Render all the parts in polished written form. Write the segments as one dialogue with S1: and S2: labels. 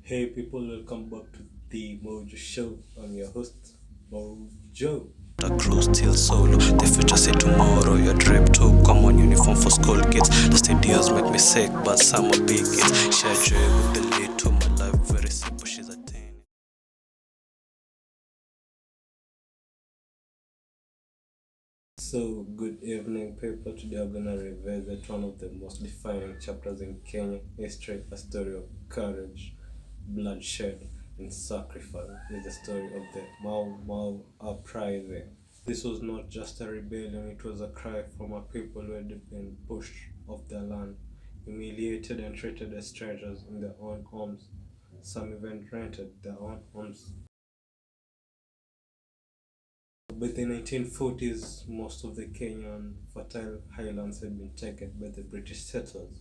S1: Hey people, welcome back to the Mojo show. I'm your host, Mojo.
S2: The crew still solo. The future say tomorrow. Your dream too. Common uniform for school kids. The studios make me sick, but some are big kids. Share joy with the lead to my life. Very simple, she's a 10.
S1: So, good evening, people. Today I'm gonna revisit one of the most defining chapters in Kenya history, a story of courage, bloodshed, and sacrifice. It's the story of the Maumau Uprising. This was not just a rebellion, it was a cry from a people who had been pushed off their land, humiliated and treated as strangers in their own homes. Some even rented their own homes. By the 1940s, most of the Kenyan fertile highlands had been taken by the British settlers.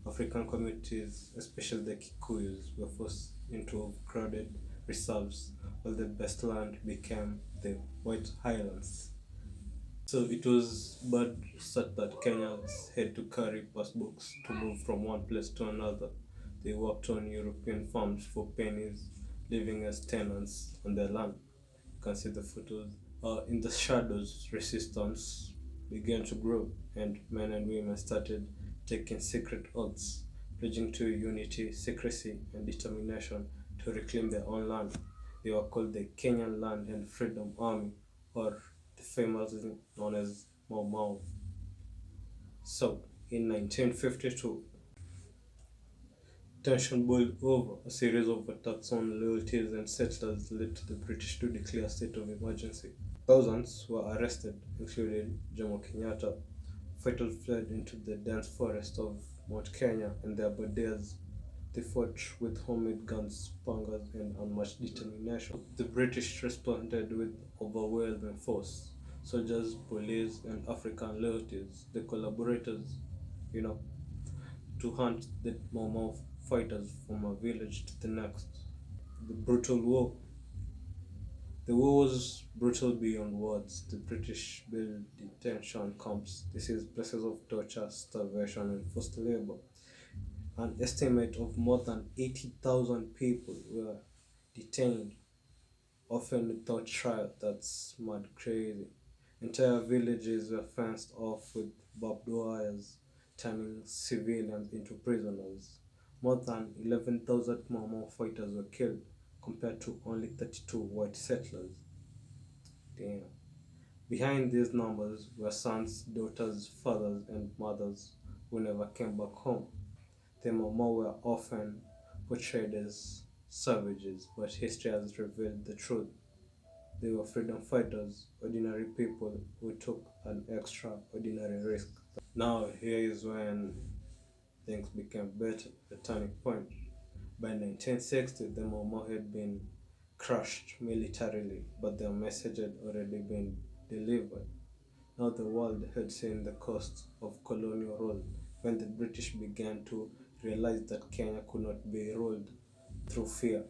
S1: African communities, especially the Kikuyus, were forced into overcrowded reserves, while the best land became the White Highlands. So it was bad such that Kenyans had to carry passbooks to move from one place to another. They worked on European farms for pennies, living as tenants on their land. You can see the photos. In the shadows, resistance began to grow, and men and women started taking secret oaths, pledging to unity, secrecy, and determination to reclaim their own land. They were called the Kenyan Land and Freedom Army, or the famously known as Maumau. So, in 1952, tension boiled over. A series of attacks on loyalties and settlers led to the British to declare a state of emergency. Thousands were arrested, including Jomo Kenyatta. Fighters fled into the dense forest of Mount Kenya and their Badeas. They fought with homemade guns, pangas, and unmatched determination. The British responded with overwhelming force. Soldiers, police, and African loyalties, the collaborators, you know, to hunt the Maumau fighters from a village to the next. The brutal war. The war was brutal beyond words. The British built detention camps. This is places of torture, starvation, and forced labor. An estimate of more than 80,000 people were detained, often without trial. That's mad crazy. Entire villages were fenced off with barbed wires, turning civilians into prisoners. More than 11,000 Maumau fighters were killed, compared to only 32 white settlers. Damn. Behind these numbers were sons, daughters, fathers, and mothers who never came back home. The Maumau were often portrayed as savages, but history has revealed the truth. They were freedom fighters, ordinary people who took an extraordinary risk. Now, here is when things became better, the turning point. By 1960, the Momo had been crushed militarily, but their message had already been delivered. Now the world had seen the cost of colonial rule when the British began to realize that Kenya could not be ruled through fear.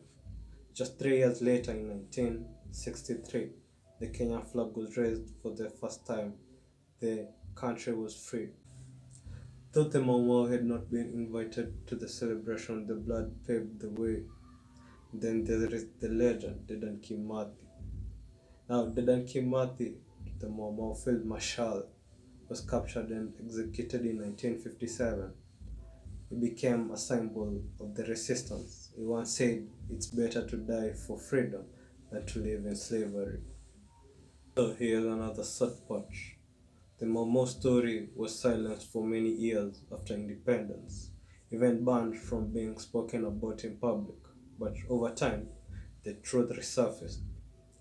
S1: Just 3 years later, in 1963, the Kenyan flag was raised for the first time. The country was free. Though the Maumau had not been invited to the celebration, the blood paved the way. Then there is the legend, Dedan Kimathi. Now, Dedan Kimathi, the Maumau field marshal, was captured and executed in 1957. He became a symbol of the resistance. He once said, "It's better to die for freedom than to live in slavery." So here's another sad part. The Momo story was silenced for many years after independence, even banned from being spoken about in public. But over time, the truth resurfaced.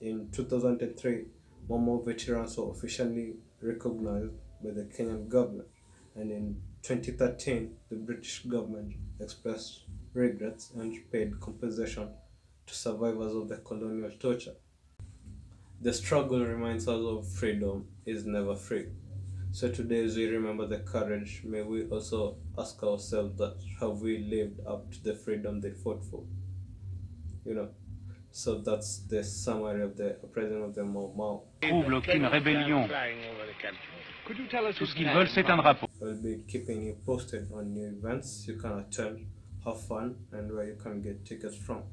S1: In 2003, Momo veterans were officially recognized by the Kenyan government, and in 2013, the British government expressed regrets and paid compensation to survivors of the colonial torture. The struggle reminds us of freedom is never free. So today, as we remember the courage, may we also ask ourselves that have we lived up to the freedom they fought for? You know. So that's the summary of the uprising of the Maumau.
S3: Trouble qu'une rébellion. Tout ce qu'ils veulent, c'est un drapeau.
S1: I'll be keeping you posted on new events. You can attend have fun and where you can get tickets from.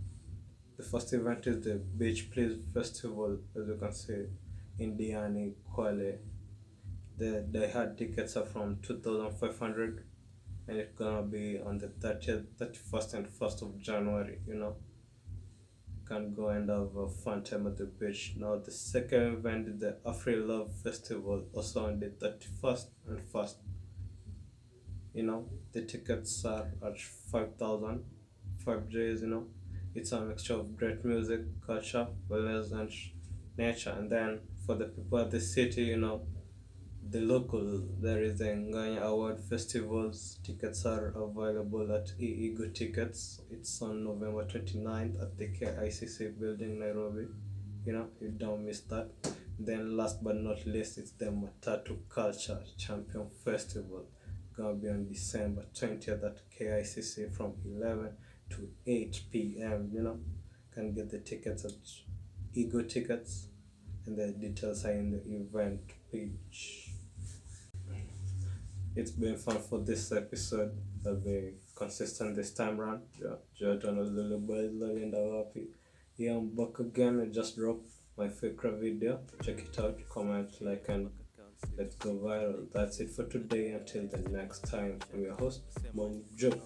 S1: The first event is the Beach Please Festival, as you can see, in Diani, Kwale. They had tickets are from 2,500, and it's gonna be on the 30th, 31st, and 1st of January. Can go and have a fun time at the beach. Now, the second event is the Afri Love Festival, also on the 31st and 1st. The tickets are at 5,000, 5 days. It's a mixture of great music, culture, wellness, and nature. And then for the people at the city, the local, there is the Nganya Award Festivals. Tickets are available at Go Tickets. It's on November 29th at the KICC building, Nairobi. You don't miss that. Then last but not least, it's the Matatu Culture Champion Festival. Gonna be on December 20th at KICC from 11 to 8 p.m. Can get the tickets at Ego Tickets, and the details are in the event page. It's been fun for this episode. I'll be consistent this time around. Jordan a little bit and happy. Yeah, I'm back again. I just dropped my favorite video. Check it out, comment, like, and let's go viral. That's it for today. Until the next time, I'm your host, Mojo.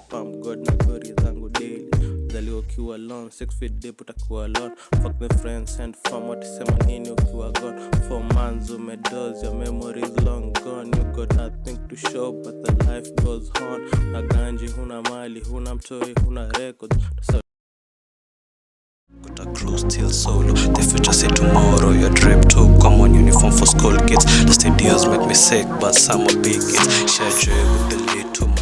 S2: Pump God na glory zangu daily. Zaliwa ukiwa alone, 6 feet deep utakuwa alone. Fuck the friends and fam, watisema nini ukiwa gone. 4 months umedoze, your memory is long gone. You got nothing to show but the life goes on. Na ganji, huna mali, huna mtoi, huna record. Got a crew still solo. The future say tomorrow. Your drip too common uniform for school kids. The studios make me sick, but some are big kids. Share joy with the little.